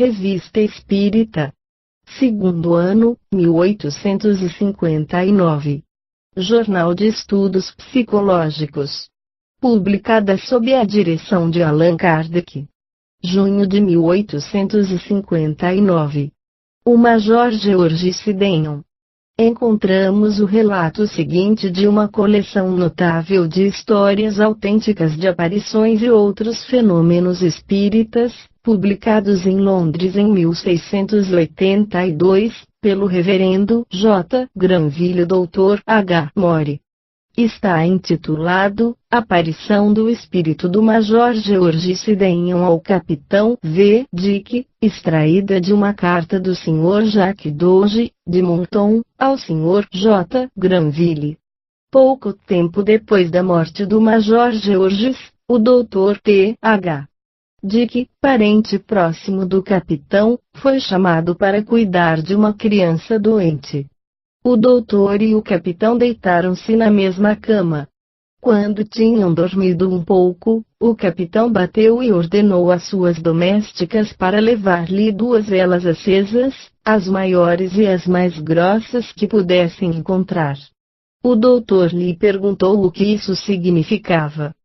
Revista Espírita. Segundo ano, 1859. Jornal de Estudos Psicológicos. Publicada sob a direção de Allan Kardec. Junho de 1859. O Major George Sidenham. Encontramos o relato seguinte de uma coleção notável de histórias autênticas de aparições e outros fenômenos espíritas, publicados em Londres em 1682, pelo Reverendo J. Granville Dr. H. More. Está intitulado Aparição do Espírito do Major George Sidenham ao Capitão V. Dick, extraída de uma carta do Sr. Jacques Doge, de Monton, ao Sr. J. Granville. Pouco tempo depois da morte do Major Georges, o Dr. T. H. Dick, parente próximo do capitão, foi chamado para cuidar de uma criança doente. O doutor e o capitão deitaram-se na mesma cama. Quando tinham dormido um pouco, o capitão bateu e ordenou às suas domésticas para levar-lhe 2 velas acesas, as maiores e as mais grossas que pudessem encontrar. O doutor lhe perguntou o que isso significava.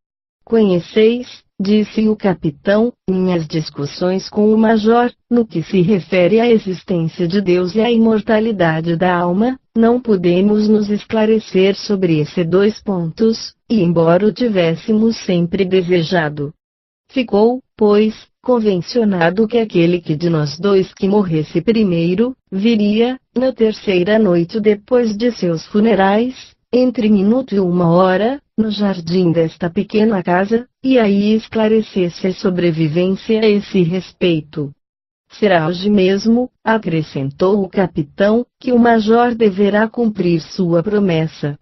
Conheceis, disse o capitão, minhas discussões com o major, no que se refere à existência de Deus e à imortalidade da alma, não podemos nos esclarecer sobre esses 2 pontos, e embora o tivéssemos sempre desejado. Ficou, pois, convencionado que aquele que de nós 2 que morresse primeiro, viria, na 3ª noite depois de seus funerais, entre minuto e 1 hora, no jardim desta pequena casa, e aí esclarecesse a sobrevivência a esse respeito. Será hoje mesmo, acrescentou o capitão, que o major deverá cumprir sua promessa.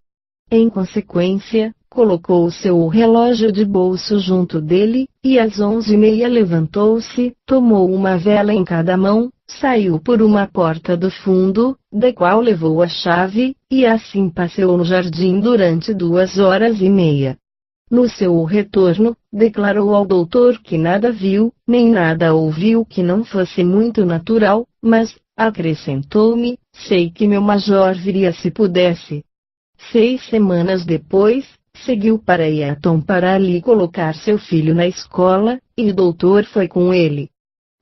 Em consequência, colocou o seu relógio de bolso junto dele, e às 11h30 levantou-se, tomou uma vela em cada mão, saiu por uma porta do fundo, da qual levou a chave, e assim passeou no jardim durante 2h30. No seu retorno, declarou ao doutor que nada viu, nem nada ouviu que não fosse muito natural, mas, acrescentou-me, sei que meu major viria se pudesse. 6 semanas depois, seguiu para Eton para ali colocar seu filho na escola, e o doutor foi com ele.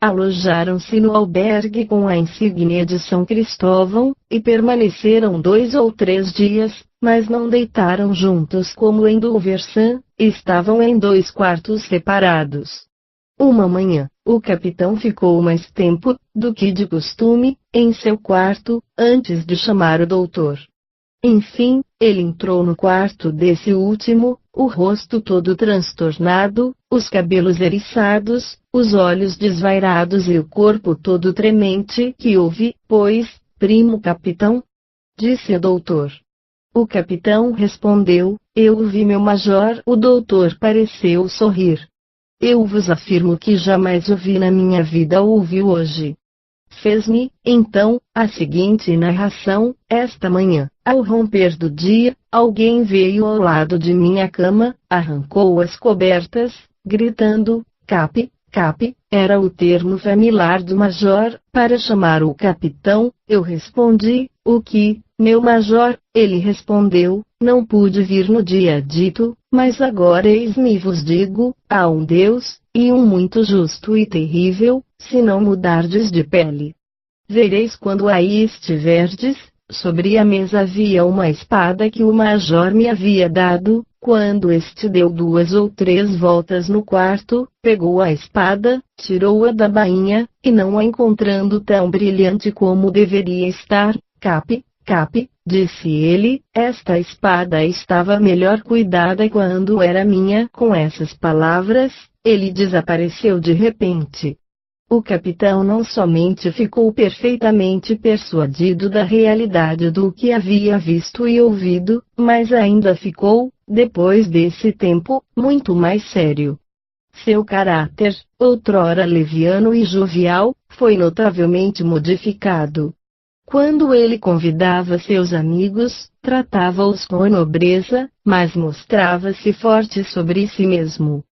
Alojaram-se no albergue com a insígnia de São Cristóvão, e permaneceram 2 ou 3 dias, mas não deitaram juntos como em Dulversan, estavam em 2 quartos separados. Uma manhã, o capitão ficou mais tempo, do que de costume, em seu quarto, antes de chamar o doutor. Enfim, ele entrou no quarto desse último, o rosto todo transtornado, os cabelos eriçados, os olhos desvairados e o corpo todo tremente. Que houve, pois, primo capitão? Disse o doutor. O capitão respondeu, eu vi meu major. O doutor pareceu sorrir. Eu vos afirmo que jamais o vi na minha vida ou o vi hoje. Fez-me, então, a seguinte narração: esta manhã, ao romper do dia, alguém veio ao lado de minha cama, arrancou as cobertas, gritando, Cap, Cap, era o termo familiar do major, para chamar o capitão. Eu respondi, o que, meu major? Ele respondeu, não pude vir no dia dito, mas agora eis-me vos digo, há um Deus, e um muito justo e terrível, se não mudardes de pele. Vereis quando aí estiverdes. Sobre a mesa havia uma espada que o major me havia dado. Quando este deu 2 ou 3 voltas no quarto, pegou a espada, tirou-a da bainha, e não a encontrando tão brilhante como deveria estar, Cap, Cap, disse ele, esta espada estava melhor cuidada quando era minha. Com essas palavras, ele desapareceu de repente. O capitão não somente ficou perfeitamente persuadido da realidade do que havia visto e ouvido, mas ainda ficou, depois desse tempo, muito mais sério. Seu caráter, outrora leviano e jovial, foi notavelmente modificado. Quando ele convidava seus amigos, tratava-os com nobreza, mas mostrava-se forte sobre si mesmo.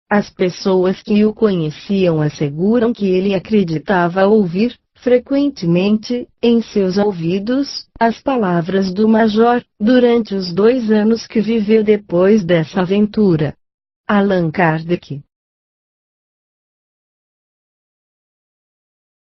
As pessoas que o conheciam asseguram que ele acreditava ouvir, frequentemente, em seus ouvidos, as palavras do Major, durante os 2 anos que viveu depois dessa aventura. Allan Kardec